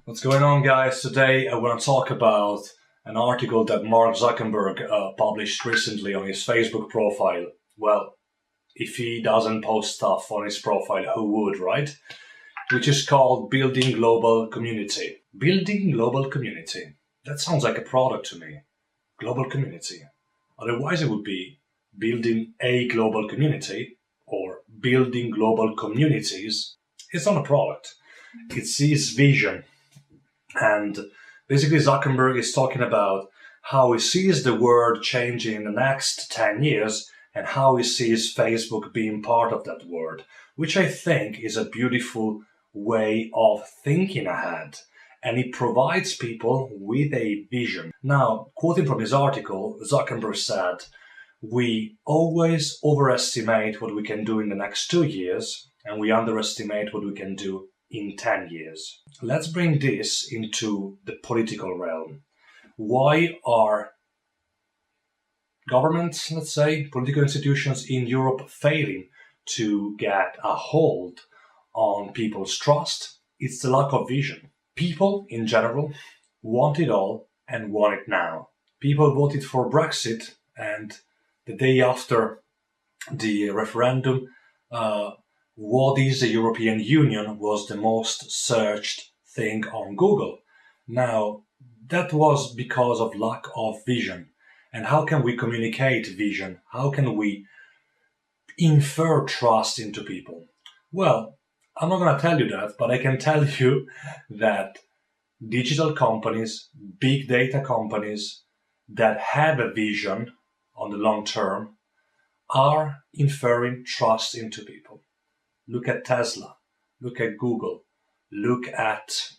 What's going on, guys? Today I want to talk about an article that Mark Zuckerberg published recently on his Facebook profile. Well, if he doesn't post stuff on his profile, who would, right? Which is called Building Global Community. Building Global Community. That sounds like a product to me. Global Community. Otherwise it would be Building a Global Community or Building Global Communities. It's not a product. It's his vision. And basically Zuckerberg is talking about how he sees the world changing in the next 10 years and how he sees Facebook being part of that world, which I think is a beautiful way of thinking ahead. And it provides people with a vision. Now, quoting from his article, Zuckerberg said, "We always overestimate what we can do in the next 2 years, and we underestimate what we can do in 10 years. Let's bring this into the political realm. Why are governments, let's say, political institutions in Europe failing to get a hold on people's trust? It's the lack of vision. People, in general, want it all and want it now. People voted for Brexit, and the day after the referendum, what is the European Union was the most searched thing on Google. Now, that was because of lack of vision. And how can we communicate vision? How can we infer trust into people? Well, I'm not going to tell you that, but I can tell you that digital companies, big data companies that have a vision on the long term are inferring trust into people. Look at Tesla, look at Google, look at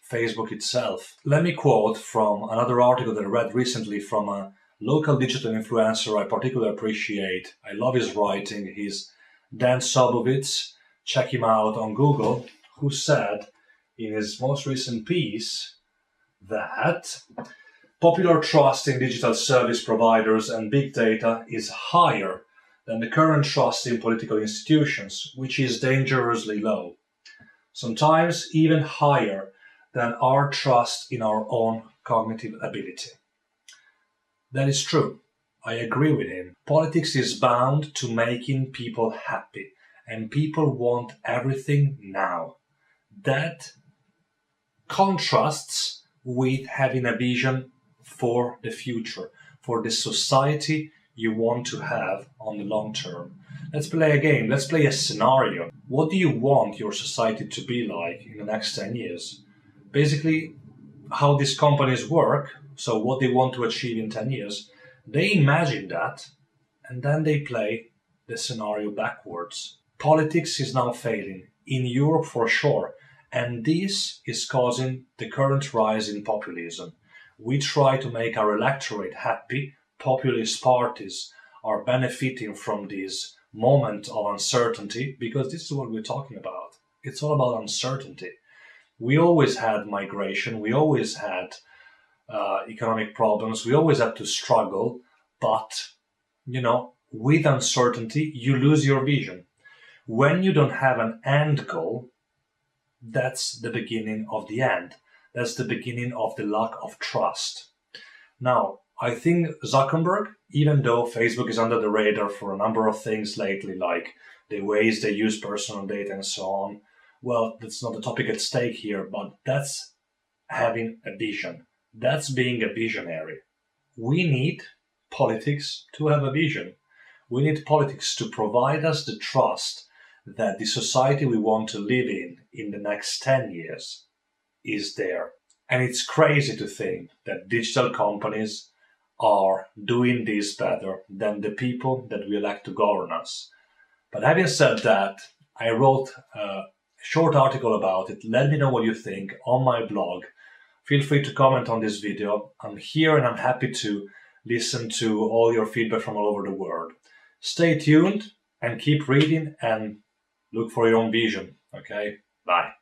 Facebook itself. Let me quote from another article that I read recently from a local digital influencer I particularly appreciate. I love his writing. He's Dan Sobowitz. Check him out on Google, who said in his most recent piece that popular trust in digital service providers and big data is higher than the current trust in political institutions, which is dangerously low. Sometimes even higher than our trust in our own cognitive ability. That is true. I agree with him. Politics is bound to making people happy, and people want everything now. That contrasts with having a vision for the future, for the society you want to have on the long term. Let's play a game. Let's play a scenario. What do you want your society to be like in the next 10 years? Basically, how these companies work, so what they want to achieve in 10 years, they imagine that, and then they play the scenario backwards. Politics is now failing, in Europe for sure, and this is causing the current rise in populism. We try to make our electorate happy. Populist parties are benefiting from this moment of uncertainty because this is what we're talking about. It's all about uncertainty. We always had migration, we always had economic problems, we always had to struggle, but, with uncertainty, you lose your vision. When you don't have an end goal, that's the beginning of the end. That's the beginning of the lack of trust. Now, I think Zuckerberg, even though Facebook is under the radar for a number of things lately, like the ways they use personal data and so on, well, that's not the topic at stake here, but that's having a vision. That's being a visionary. We need politics to have a vision. We need politics to provide us the trust that the society we want to live in the next 10 years is there. And it's crazy to think that digital companies are doing this better than the people that we elect to govern us. But having said that, I wrote a short article about it. Let me know what you think on my blog. Feel free to comment on this video. I'm here and I'm happy to listen to all your feedback from all over the world. Stay tuned and keep reading and look for your own vision. Okay? Bye.